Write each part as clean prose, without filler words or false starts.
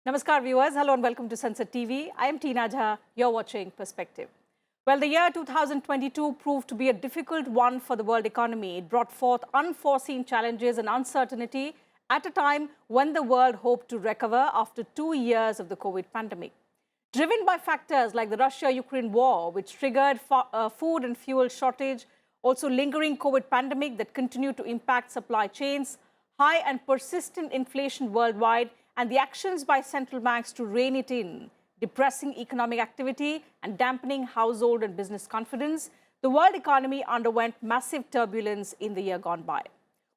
Namaskar viewers, hello and welcome to Sunset TV. I am Tina Jha, you're watching Perspective. Well, the year 2022 proved to be a difficult one for the world economy. It brought forth unforeseen challenges and uncertainty at a time when the world hoped to recover after 2 years of the COVID pandemic. Driven by factors like the Russia-Ukraine war, which triggered food and fuel shortage, also lingering COVID pandemic that continued to impact supply chains, high and persistent inflation worldwide, and the actions by central banks to rein it in, depressing economic activity and dampening household and business confidence, the world economy underwent massive turbulence in the year gone by.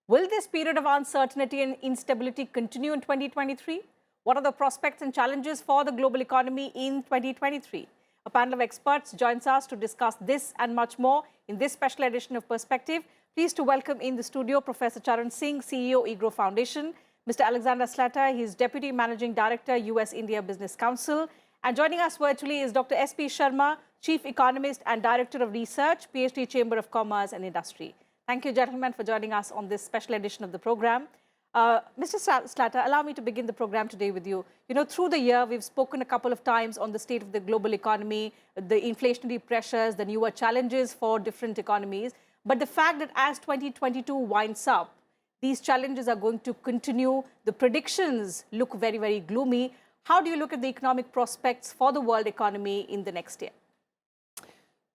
Will this period of uncertainty and instability continue in 2023? What are the prospects and challenges for the global economy in 2023? A panel of experts joins us to discuss this and much more in this special edition of Perspective. Pleased to welcome in the studio Professor Charan Singh, CEO, EGROW Foundation, Mr. Alexander Slatter, he is Deputy Managing Director, US-India Business Council. And joining us virtually is Dr. S.P. Sharma, Chief Economist and Director of Research, PhD Chamber of Commerce and Industry. Thank you, gentlemen, for joining us on this special edition of the program. Mr. Slatter, allow me to begin the program today with you. You know, through the year, we've spoken a couple of times on the state of the global economy, the inflationary pressures, the newer challenges for different economies. But the fact that as 2022 winds up, these challenges are going to continue. The predictions look very, very gloomy. How do you look at the economic prospects for the world economy in the next year?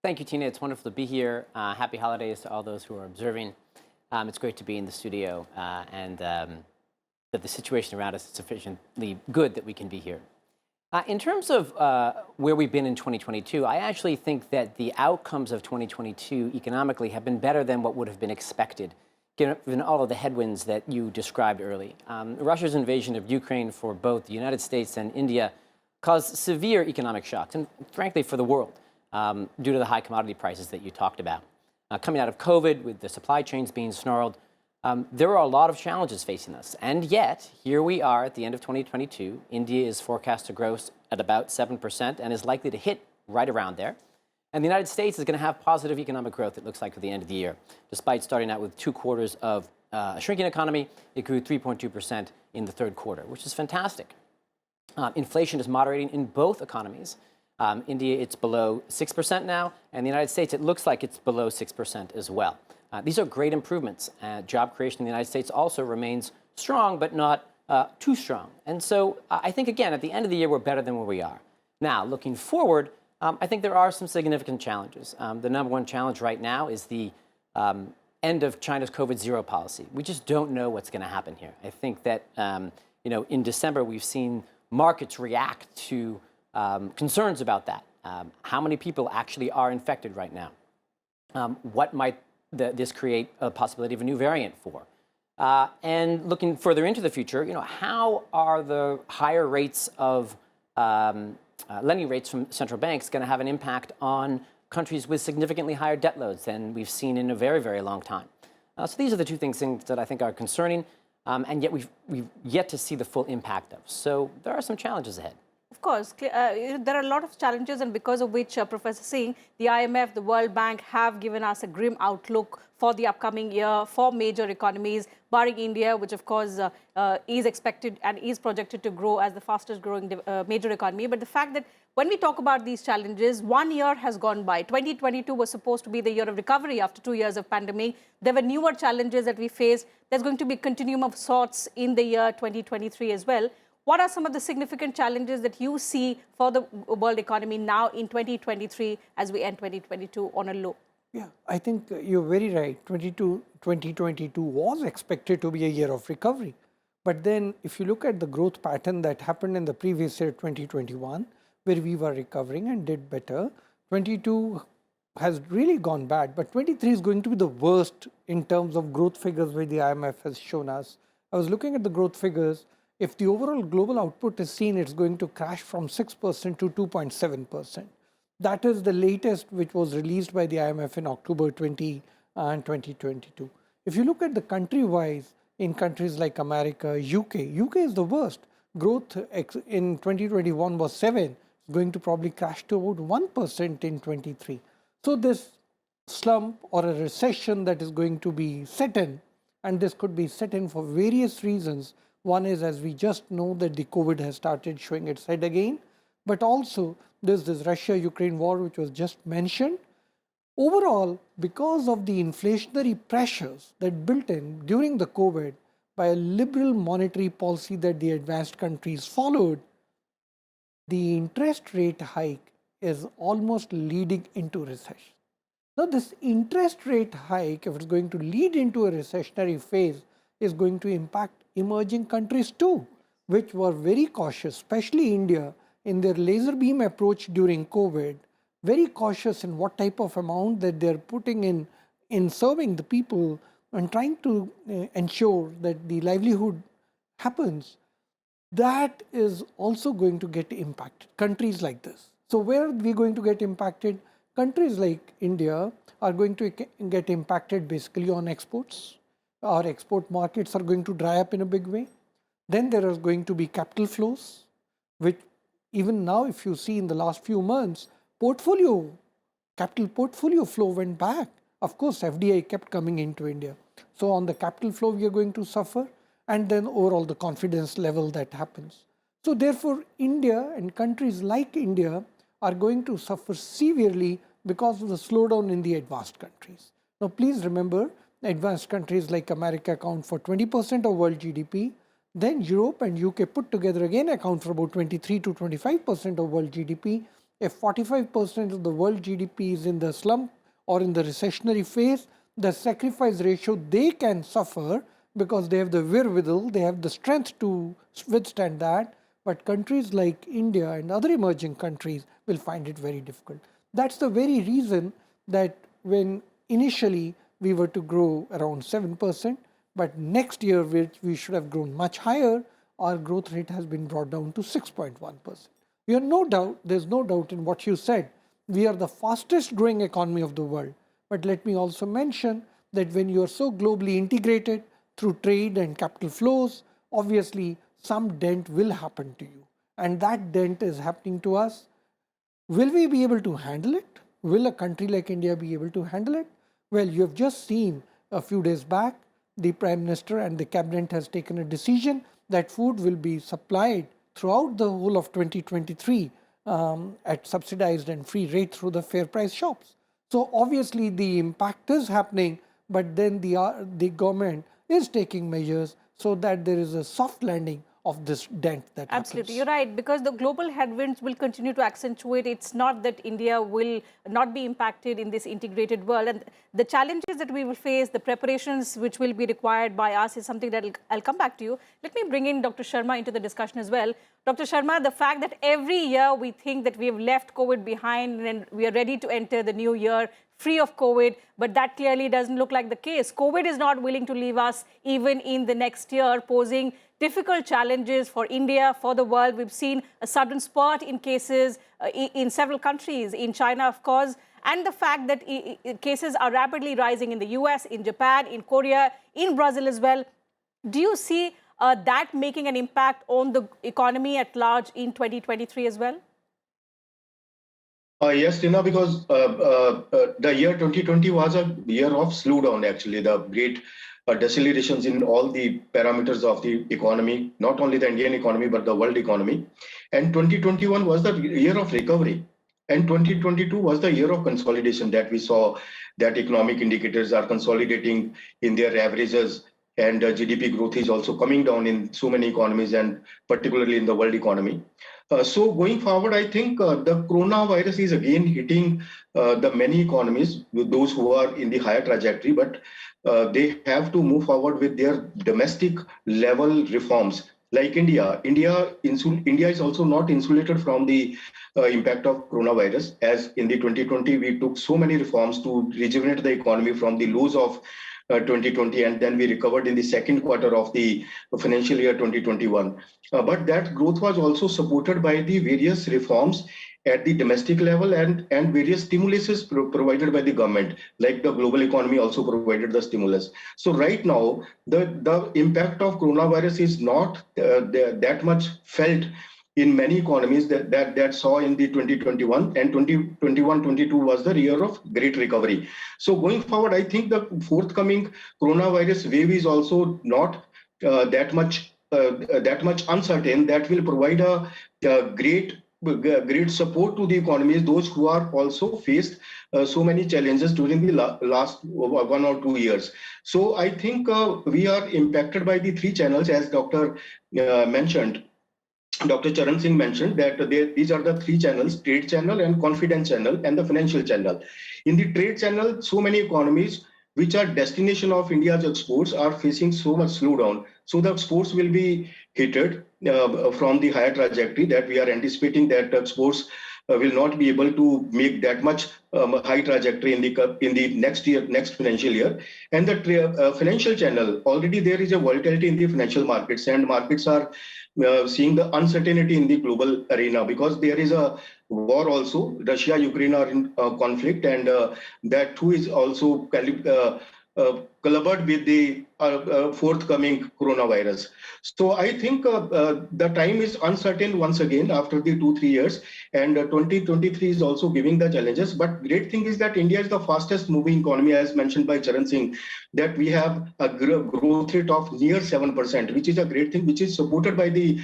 Thank you, Tina. It's wonderful to be here. Happy holidays to all those who are observing. It's great to be in the studio and that the situation around us is sufficiently good that we can be here. In terms of where we've been in 2022, I actually think that the outcomes of 2022 economically have been better than what would have been expected, given all of the headwinds that you described early. Russia's invasion of Ukraine for both the United States and India caused severe economic shocks, and frankly for the world, due to the high commodity prices that you talked about. Coming out of COVID, with the supply chains being snarled, there are a lot of challenges facing us. And yet, here we are at the end of 2022. India is forecast to grow at about 7% and is likely to hit right around there. And the United States is going to have positive economic growth, it looks like, for the end of the year. Despite starting out with 2 quarters of a shrinking economy, it grew 3.2% in the third quarter, which is fantastic. Inflation is moderating in both economies. India, it's below 6% now, and the United States, it looks like it's below 6% as well. These are great improvements. Job creation in the United States also remains strong, but not too strong. And so I think, again, at the end of the year, we're better than where we are. Now, looking forward, I think there are some significant challenges. The number one challenge right now is the end of China's COVID-0 policy. We just don't know what's going to happen here. I think that, in December, we've seen markets react to concerns about that. How many people actually are infected right now? What might this create a possibility of a new variant for? And looking further into the future, how are the higher rates of lending rates from central banks going to have an impact on countries with significantly higher debt loads than we've seen in a very, very long time? So these are the two things that I think are concerning, and yet we've yet to see the full impact of. So there are some challenges ahead. Of course, there are a lot of challenges, and because of which, Professor Singh, the IMF, the World Bank have given us a grim outlook for the upcoming year for major economies, barring India, which of course is expected and is projected to grow as the fastest growing major economy. But the fact that when we talk about these challenges, 1 year has gone by. 2022 was supposed to be the year of recovery after 2 years of pandemic. There were newer challenges that we faced. There's going to be a continuum of sorts in the year 2023 as well. What are some of the significant challenges that you see for the world economy now in 2023 as we end 2022 on a low? Yeah, I think you're very right. 2022 was expected to be a year of recovery. But then if you look at the growth pattern that happened in the previous year, 2021, where we were recovering and did better, 22 has really gone bad. But 23 is going to be the worst in terms of growth figures where the IMF has shown us. I was looking at the growth figures. If the overall global output is seen, it's going to crash from 6% to 2.7%. That is the latest, which was released by the IMF in October 2022. If you look at the country-wise, in countries like America, UK is the worst. Growth in 2021 was 7, going to probably crash to about 1% in 23. So this slump or a recession that is going to be set in, and this could be set in for various reasons, One is, as we just know, that the COVID has started showing its head again, but also there's this Russia-Ukraine war, which was just mentioned. Overall, because of the inflationary pressures that built in during the COVID by a liberal monetary policy that the advanced countries followed, the interest rate hike is almost leading into recession. Now, this interest rate hike, if it's going to lead into a recessionary phase, is going to impact emerging countries too, which were very cautious, especially India, in their laser beam approach during COVID, very cautious in what type of amount that they're putting in serving the people and trying to ensure that the livelihood happens. That is also going to get impacted, countries like this. So where are we going to get impacted? Countries like India are going to get impacted basically on exports. Our export markets are going to dry up in a big way. Then there is going to be capital flows, which even now, if you see in the last few months, capital portfolio flow went back. Of course, FDI kept coming into India. So on the capital flow, we are going to suffer, and then overall the confidence level that happens. So therefore, India and countries like India are going to suffer severely because of the slowdown in the advanced countries. Now, please remember, advanced countries like America account for 20% of world GDP. Then Europe and UK put together again account for about 23 to 25% of world GDP. If 45% of the world GDP is in the slump or in the recessionary phase, the sacrifice ratio they can suffer because they have the wherewithal, they have the strength to withstand that. But countries like India and other emerging countries will find it very difficult. That's the very reason that when initially we were to grow around 7%, but next year we should have grown much higher, our growth rate has been brought down to 6.1%. There's no doubt in what you said. We are the fastest growing economy of the world. But let me also mention that when you are so globally integrated through trade and capital flows, obviously some dent will happen to you. And that dent is happening to us. Will we be able to handle it? Will a country like India be able to handle it? Well, you have just seen a few days back, the Prime Minister and the Cabinet has taken a decision that food will be supplied throughout the whole of 2023 at subsidized and free rate through the fair price shops. So obviously the impact is happening, but then the government is taking measures so that there is a soft landing of this dent that Absolutely, happens. you're right, because the global headwinds will continue to accentuate. It's not that India will not be impacted in this integrated world. And the challenges that we will face, the preparations which will be required by us is something that I'll come back to you. Let me bring in Dr. Sharma into the discussion as well. Dr. Sharma, the fact that every year we think that we have left COVID behind and we are ready to enter the new year free of COVID, but that clearly doesn't look like the case. COVID is not willing to leave us even in the next year, posing difficult challenges for India, for the world. We've seen a sudden spurt in cases in several countries, in China, of course, and the fact that cases are rapidly rising in the US, in Japan, in Korea, in Brazil as well. Do you see that making an impact on the economy at large in 2023 as well? Yes, Tina, because the year 2020 was a year of slowdown, actually, the great decelerations in all the parameters of the economy, not only the Indian economy, but the world economy. And 2021 was the year of recovery. And 2022 was the year of consolidation that we saw that economic indicators are consolidating in their averages, and GDP growth is also coming down in so many economies, and particularly in the world economy. So going forward, I think the coronavirus is again hitting the many economies, with those who are in the higher trajectory, but they have to move forward with their domestic level reforms. Like India is also not insulated from the impact of coronavirus, as in the 2020 we took so many reforms to rejuvenate the economy from the lows of 2020, and then we recovered in the second quarter of the financial year 2021. But that growth was also supported by the various reforms at the domestic level and various stimuluses provided by the government, like the global economy also provided the stimulus. So right now, the impact of coronavirus is not that much felt in many economies that saw in the 2021, and 2021-22 was the year of great recovery. So going forward, I think the forthcoming coronavirus wave is also not that much that much uncertain, that will provide a great support to the economies, those who are also faced so many challenges during the last 1 or 2 years. So I think we are impacted by the three channels, as mentioned. Dr. Charan Singh mentioned that these are the three channels: trade channel and confidence channel and the financial channel. In the trade channel, so many economies which are destination of India's exports are facing so much slowdown. So the exports will be hit from the higher trajectory that we are anticipating, that exports will not be able to make that much high trajectory in the next financial year. And the financial channel, already there is a volatility in the financial markets, and markets are seeing the uncertainty in the global arena, because there is a war also. Russia, Ukraine are in conflict, and that too is also collaborated with the forthcoming coronavirus. So I think the time is uncertain once again after the 2-3 years, and 2023 is also giving the challenges. But great thing is that India is the fastest moving economy, as mentioned by Charan Singh, that we have a growth rate of near 7%, which is a great thing, which is supported by the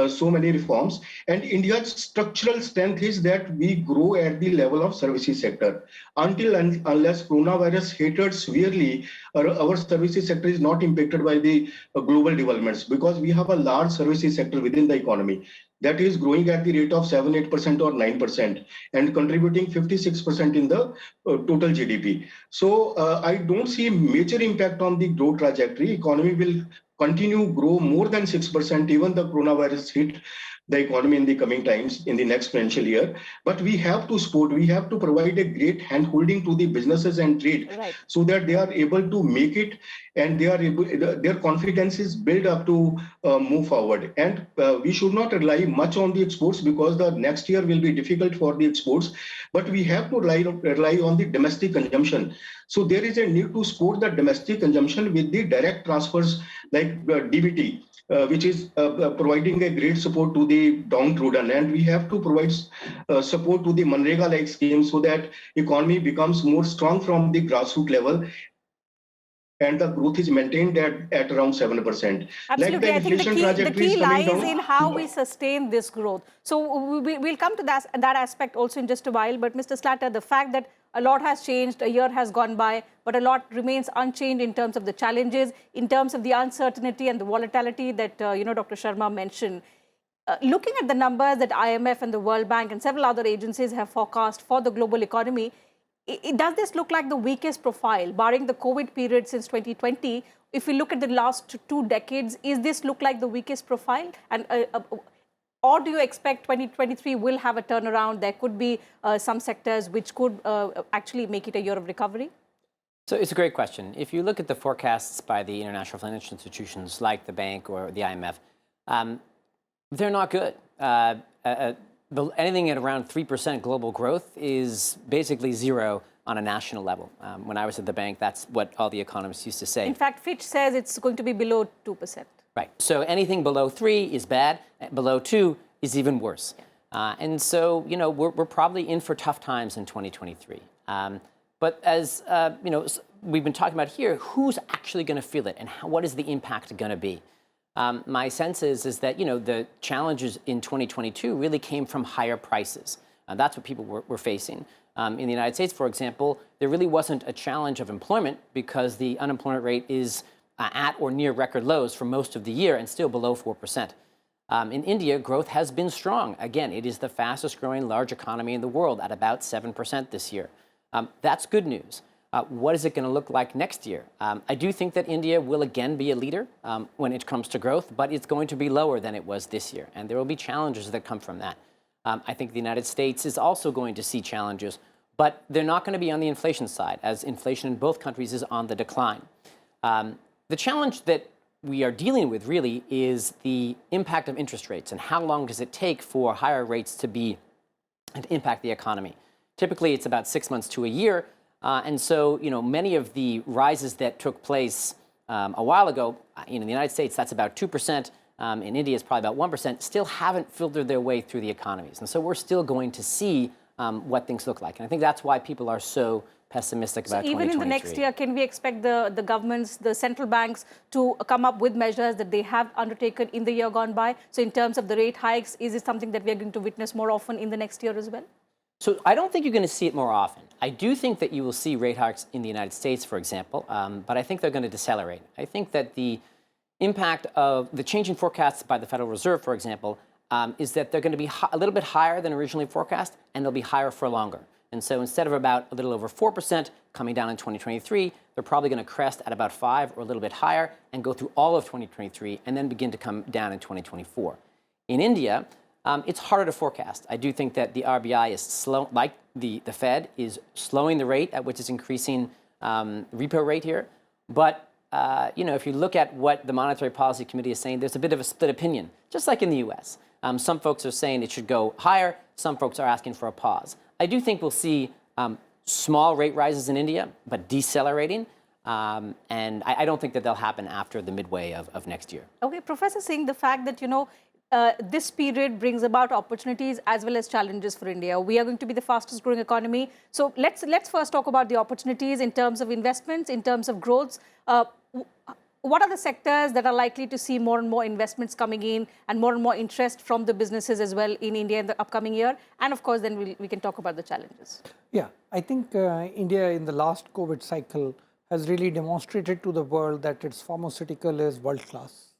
so many reforms. And India's structural strength is that we grow at the level of services sector. Until and unless coronavirus hit us severely, our services sector is not impacted by the global developments, because we have a large services sector within the economy that is growing at the rate of 7-8% or 9% and contributing 56% in the total GDP. So I don't see major impact on the growth trajectory. Economy will continue grow more than 6%, even the coronavirus hit the economy in the coming times in the next financial year. But we have to provide a great hand holding to the businesses and trade, right, so that they are able to make it, and their confidence is built up to move forward. And we should not rely much on the exports, because the next year will be difficult for the exports, but we have to rely on the domestic consumption. So there is a need to support the domestic consumption with the direct transfers like DBT, which is providing a great support to the downtrodden, and we have to provide support to the Manrega-like schemes, so that economy becomes more strong from the grassroots level, and the growth is maintained at around 7%. Absolutely, I think the key lies in how we sustain this growth. So we'll come to that aspect also in just a while. But Mr. Slatter, the fact that a lot has changed, a year has gone by, but a lot remains unchanged in terms of the challenges, in terms of the uncertainty and the volatility that Dr. Sharma mentioned. Looking at the numbers that IMF and the World Bank and several other agencies have forecast for the global economy, does this look like the weakest profile, barring the COVID period since 2020? If we look at the last 2 decades, is this look like the weakest profile? And or do you expect 2023 will have a turnaround? There could be some sectors which could actually make it a year of recovery? So it's a great question. If you look at the forecasts by the international financial institutions like the bank or the IMF, they're not good. Anything at around 3% global growth is basically zero on a national level. When I was at the bank, that's what all the economists used to say. In fact, Fitch says it's going to be below 2%. Right. So anything below 3 is bad. Below 2 is even worse. And so, we're probably in for tough times in 2023. But as, we've been talking about here, who's actually going to feel it, and what is the impact going to be? My sense is that, the challenges in 2022 really came from higher prices. That's what people were facing. In the United States, for example, there really wasn't a challenge of employment, because the unemployment rate is at or near record lows for most of the year and still below 4%. In India, growth has been strong. Again, it is the fastest growing large economy in the world at about 7% this year. That's good news. What is it going to look like next year? I do think that India will again be a leader when it comes to growth, but it's going to be lower than it was this year, and there will be challenges that come from that. I think the United States is also going to see challenges, but they're not going to be on the inflation side, as inflation in both countries is on the decline. The challenge that we are dealing with really is the impact of interest rates, and how long does it take for higher rates to impact the economy. Typically, it's about 6 months to a year. And so, many of the rises that took place a while ago, in the United States, that's about 2%. In India, it's probably about 1%, still haven't filtered their way through the economies. And so we're still going to see what things look like. And I think that's why people are so pessimistic So about even in the 2023. next year, can we expect the governments, the central banks to come up with measures that they have undertaken in the year gone by? So in terms of the rate hikes, is it something that we are going to witness more often in the next year as well? So I don't think you're going to see it more often. I do think that you will see rate hikes in the United States, for example, but I think they're going to decelerate. I think that the impact of the change in forecasts by the Federal Reserve, for example, is that they're going to be a little bit higher than originally forecast, and they'll be higher for longer. And so instead of about a little over 4% coming down in 2023, they're probably going to crest at about 5 or a little bit higher and go through all of 2023 and then begin to come down in 2024. In India, it's harder to forecast. I do think that the RBI is slow, like the Fed, is slowing the rate at which it's increasing repo rate here. But if you look at what the Monetary Policy Committee is saying, there's a bit of a split opinion, just like in the U.S. Some folks are saying it should go higher. Some folks are asking for a pause. I do think we'll see small rate rises in India, but decelerating. And I don't think that they'll happen after the midway of next year. Okay, Professor Singh, the fact that, this period brings about opportunities as well as challenges for India. We are going to be the fastest growing economy. So let's first talk about the opportunities in terms of investments, in terms of growth. What are the sectors that are likely to see more and more investments coming in and more interest from the businesses as well in India in the upcoming year? And of course, then we can talk about the challenges. Yeah, I think India in the last COVID cycle has really demonstrated to the world that its pharmaceutical is world class.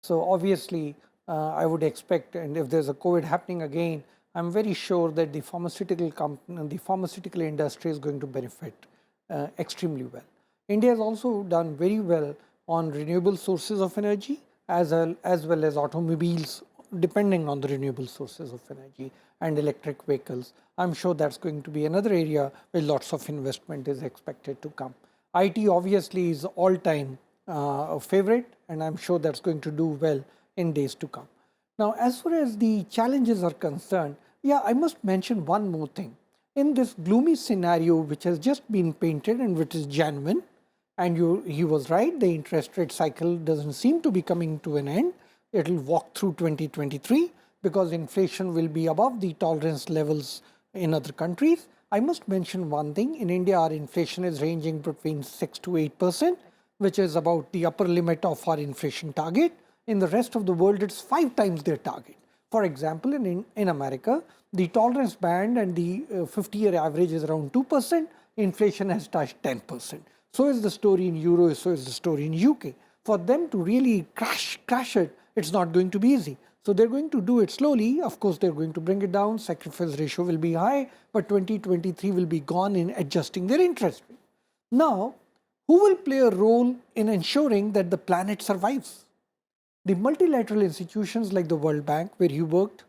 So obviously, I would expect, and if there's a COVID happening again, I'm very sure that the pharmaceutical industry is going to benefit extremely well. India has also done very well on renewable sources of energy as well as automobiles, depending on the renewable sources of energy and electric vehicles. I'm sure that's going to be another area where lots of investment is expected to come. IT obviously is all-time favorite, and I'm sure that's going to do well in days to come. Now, as far as the challenges are concerned, yeah, I must mention one more thing. In this gloomy scenario which has just been painted and which is genuine, and he was right, the interest rate cycle doesn't seem to be coming to an end. It will walk through 2023 because inflation will be above the tolerance levels in other countries. I must mention one thing. In India, our inflation is ranging between 6 to 8%, which is about the upper limit of our inflation target. In the rest of the world, it's 5 times their target. For example, in America, the tolerance band and the 50-year average is around 2%. Inflation has touched 10%. So is the story in Euro, so is the story in UK. For them to really crash it, it's not going to be easy. So they're going to do it slowly. Of course, they're going to bring it down. Sacrifice ratio will be high, but 2023 will be gone in adjusting their interest rate. Now, who will play a role in ensuring that the planet survives? The multilateral institutions like the World Bank, where you worked,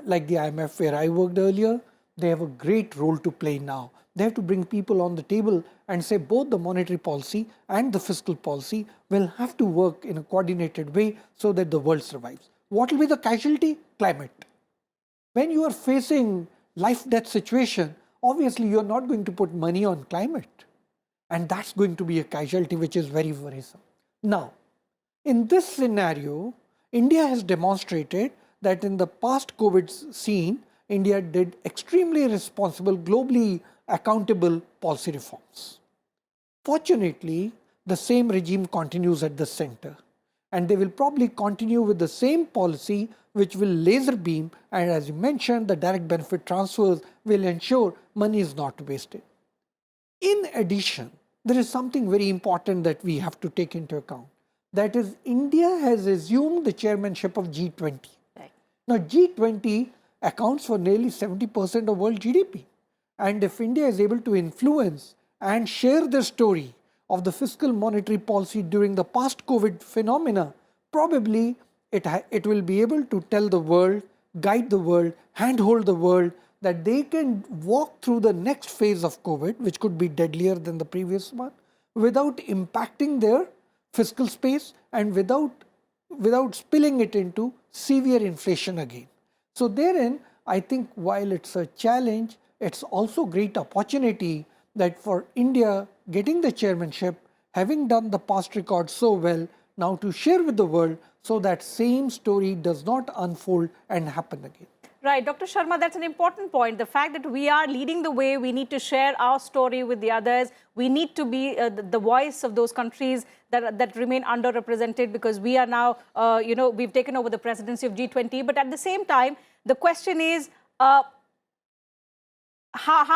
like the IMF, where I worked earlier, they have a great role to play now. They have to bring people on the table and say both the monetary policy and the fiscal policy will have to work in a coordinated way so that the world survives. What will be the casualty? Climate. When you are facing life-death situation, obviously you are not going to put money on climate. And that's going to be a casualty which is very worrisome. Now, in this scenario, India has demonstrated that in the past COVID scene, India did extremely responsible, globally accountable policy reforms. Fortunately, the same regime continues at the center, and they will probably continue with the same policy which will laser beam, and as you mentioned, the direct benefit transfers will ensure money is not wasted. In addition, there is something very important that we have to take into account. That is, India has assumed the chairmanship of G20. Right. Now, G20 accounts for nearly 70% of world GDP. And if India is able to influence and share the story of the fiscal monetary policy during the past COVID phenomena, probably it will be able to tell the world, guide the world, handhold the world that they can walk through the next phase of COVID, which could be deadlier than the previous one, without impacting their fiscal space and without spilling it into severe inflation again. So therein, I think while it's a challenge, it's also great opportunity that for India getting the chairmanship, having done the past record so well, now to share with the world so that same story does not unfold and happen again. Right, Dr. Sharma, that's an important point. The fact that we are leading the way, we need to share our story with the others. We need to be the voice of those countries that remain underrepresented, because we are now, we've taken over the presidency of G20. But at the same time, the question is, how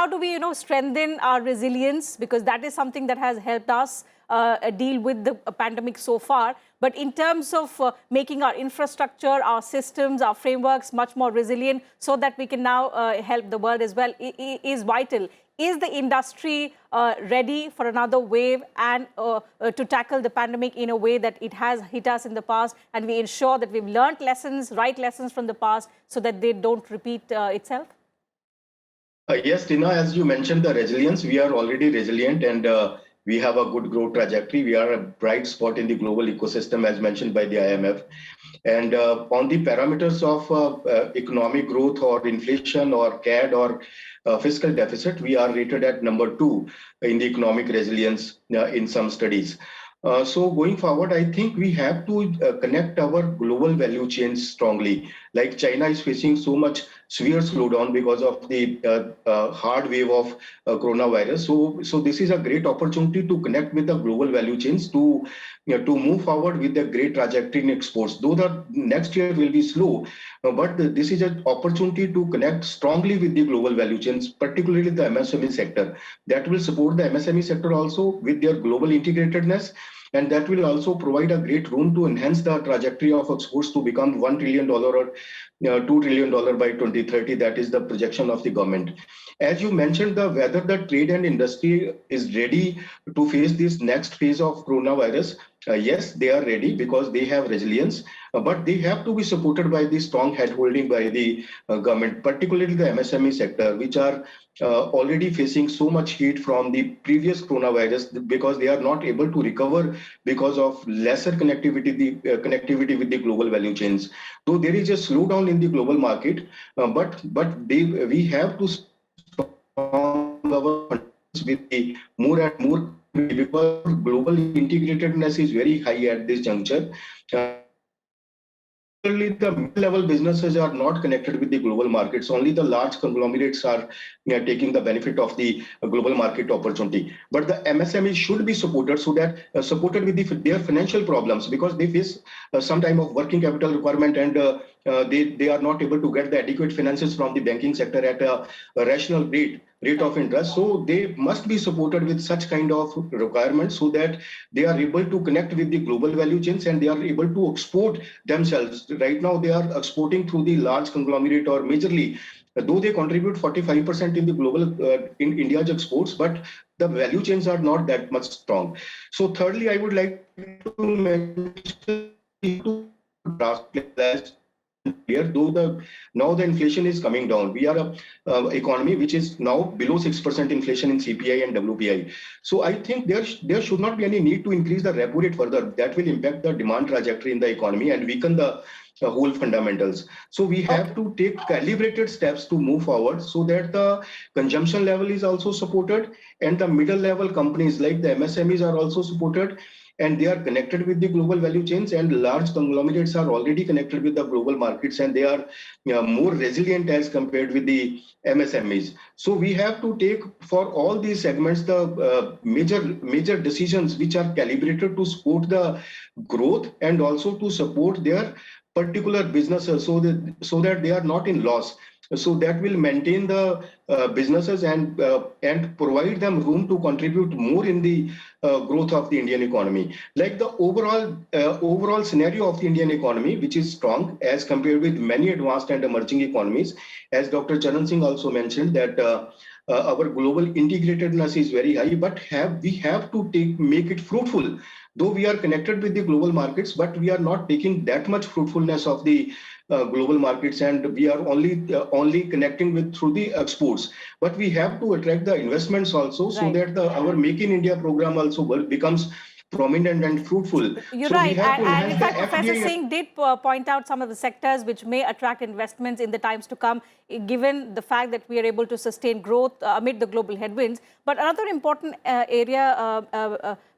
do we, strengthen our resilience? Because that is something that has helped us deal with the pandemic so far. But in terms of making our infrastructure, our systems, our frameworks much more resilient, so that we can now help the world as well, is vital. Is the industry ready for another wave and to tackle the pandemic in a way that it has hit us in the past, and we ensure that we've learned lessons, right lessons from the past, so that they don't repeat itself? Yes, Tina, as you mentioned, the resilience, we are already resilient, and we have a good growth trajectory. We are a bright spot in the global ecosystem, as mentioned by the IMF. And on the parameters of economic growth or inflation or CAD or fiscal deficit, we are rated at number 2 in the economic resilience in some studies. So going forward, I think we have to connect our global value chains strongly. Like China is facing so much severe slowdown because of the hard wave of coronavirus. So this is a great opportunity to connect with the global value chains to move forward with the great trajectory in exports. Though the next year will be slow, but this is an opportunity to connect strongly with the global value chains, particularly the MSME sector. That will support the MSME sector also with their global integratedness. And that will also provide a great room to enhance the trajectory of exports to become $1 trillion or $2 trillion by 2030. That is the projection of the government. As you mentioned, whether the trade and industry is ready to face this next phase of coronavirus, yes, they are ready because they have resilience, but they have to be supported by the strong handholding by the government, particularly the MSME sector, which are already facing so much heat from the previous coronavirus because they are not able to recover because of lesser connectivity with the global value chains. Though there is a slowdown in the global market, but we have to our with the more and more, because global integratedness is very high at this juncture. The mid-level businesses are not connected with the global markets. Only the large conglomerates are taking the benefit of the global market opportunity. But the MSMEs should be supported so that supported with their financial problems, because they face some time of working capital requirement, and they are not able to get the adequate finances from the banking sector at a rational rate of interest. So they must be supported with such kind of requirements so that they are able to connect with the global value chains and they are able to export themselves. Right now, they are exporting through the large conglomerate or majorly, though they contribute 45% in the global, in India's exports, but the value chains are not that much strong. So thirdly, I would like to mention here, though now the inflation is coming down. We are a economy which is now below 6% inflation in CPI and WPI. So I think there should not be any need to increase the repo rate further. That will impact the demand trajectory in the economy and weaken the whole fundamentals. So we have to take calibrated steps to move forward so that the consumption level is also supported and the middle level companies like the MSMEs are also supported, and they are connected with the global value chains, and large conglomerates are already connected with the global markets, and they are more resilient as compared with the MSMEs. So we have to take for all these segments the major decisions which are calibrated to support the growth and also to support their particular businesses so that they are not in loss. So that will maintain the businesses and provide them room to contribute more in the growth of the Indian economy. Like the overall scenario of the Indian economy, which is strong as compared with many advanced and emerging economies, as Dr. Charan Singh also mentioned that our global integratedness is very high, but we have to make it fruitful. Though we are connected with the global markets, but we are not taking that much fruitfulness of the global markets, and we are only connecting with through the exports. But we have to attract the investments also, so that our Make in India program also becomes prominent and fruitful. You're so right. And in fact, FDI. Professor Singh did point out some of the sectors which may attract investments in the times to come, given the fact that we are able to sustain growth amid the global headwinds. But another important area,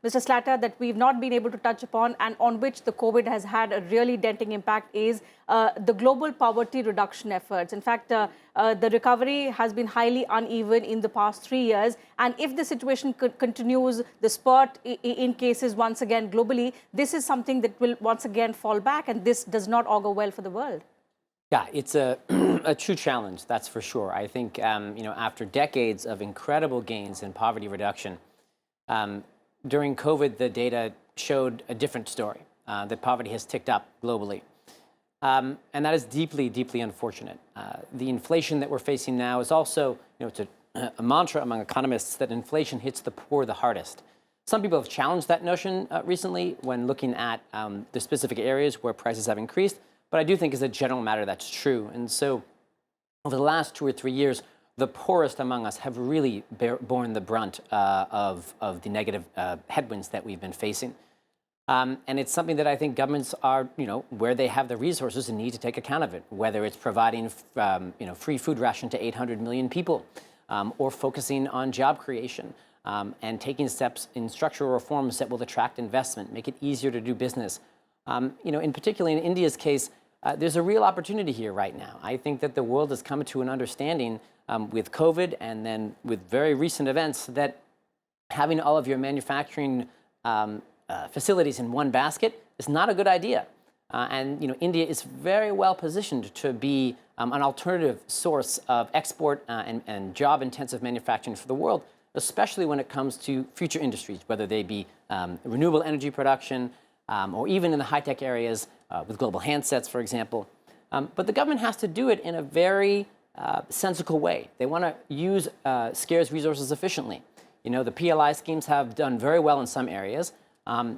Mr. Slatter, that we've not been able to touch upon and on which the COVID has had a really denting impact is the global poverty reduction efforts. In fact, the recovery has been highly uneven in the past 3 years. And if the situation continues, the spurt in cases once again globally, this is something that will once again fall back. And this does not augur well for the world. Yeah, it's a, a true challenge, that's for sure. I think, after decades of incredible gains in poverty reduction, during COVID, the data showed a different story, that poverty has ticked up globally. And that is deeply, deeply unfortunate. The inflation that we're facing now is also, it's a mantra among economists that inflation hits the poor the hardest. Some people have challenged that notion recently when looking at the specific areas where prices have increased. But I do think as a general matter, that's true. And so over the last 2 or 3 years, the poorest among us have really borne the brunt of the negative headwinds that we've been facing. And it's something that I think governments are, where they have the resources and need to take account of it, whether it's providing, free food ration to 800 million people, or focusing on job creation, and taking steps in structural reforms that will attract investment, make it easier to do business. In particularly in India's case, there's a real opportunity here right now. I think that the world has come to an understanding with COVID and then with very recent events that having all of your manufacturing facilities in one basket is not a good idea. India is very well positioned to be an alternative source of export and job-intensive manufacturing for the world, especially when it comes to future industries, whether they be renewable energy production, or even in the high-tech areas with global handsets, for example. But the government has to do it in a very sensible way. They want to use scarce resources efficiently. The PLI schemes have done very well in some areas.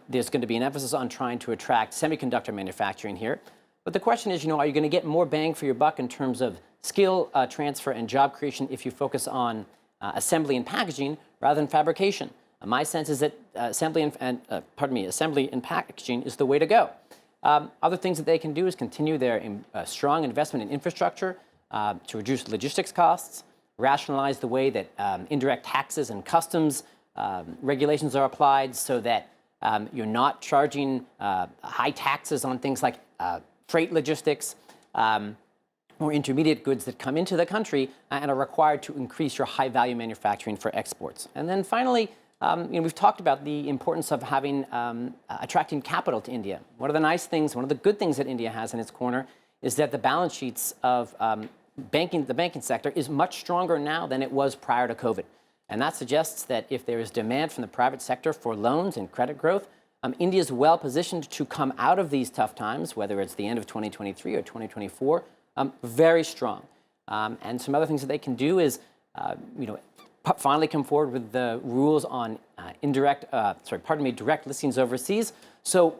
There's going to be an emphasis on trying to attract semiconductor manufacturing here. But the question is, are you going to get more bang for your buck in terms of skill transfer and job creation if you focus on assembly and packaging rather than fabrication? My sense is that assembly and packaging is the way to go. Other things that they can do is continue their strong investment in infrastructure to reduce logistics costs, rationalize the way that indirect taxes and customs regulations are applied so that you're not charging high taxes on things like freight logistics or intermediate goods that come into the country and are required to increase your high-value manufacturing for exports. And then finally, we've talked about the importance of having attracting capital to India. One of the nice things, one of the good things that India has in its corner is that the balance sheets of the banking sector is much stronger now than it was prior to COVID. And that suggests that if there is demand from the private sector for loans and credit growth, India is well positioned to come out of these tough times, whether it's the end of 2023 or 2024, very strong. And some other things that they can do is, finally come forward with the rules on direct listings overseas. So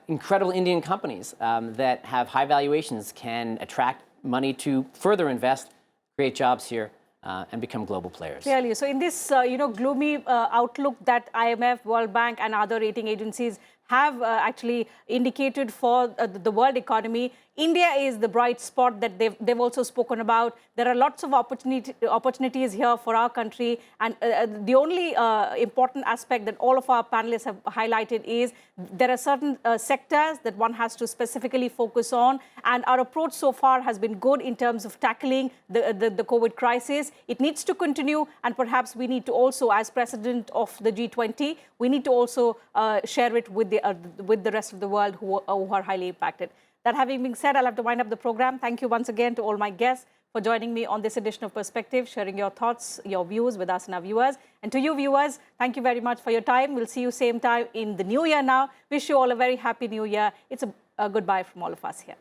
incredible Indian companies that have high valuations can attract money to further invest, create jobs here, and become global players. Clearly. So in this, gloomy outlook that IMF, World Bank and other rating agencies have actually indicated for the world economy, India is the bright spot that they've also spoken about. There are lots of opportunities here for our country. And the only important aspect that all of our panelists have highlighted is there are certain sectors that one has to specifically focus on. And our approach so far has been good in terms of tackling the COVID crisis. It needs to continue. And perhaps we need to also, as president of the G20, we need to also share it with the rest of the world who are highly impacted. That having been said, I'll have to wind up the program. Thank you once again to all my guests for joining me on this edition of Perspective, sharing your thoughts, your views with us and our viewers. And to you viewers, thank you very much for your time. We'll see you same time in the new year now. Wish you all a very happy new year. It's a goodbye from all of us here.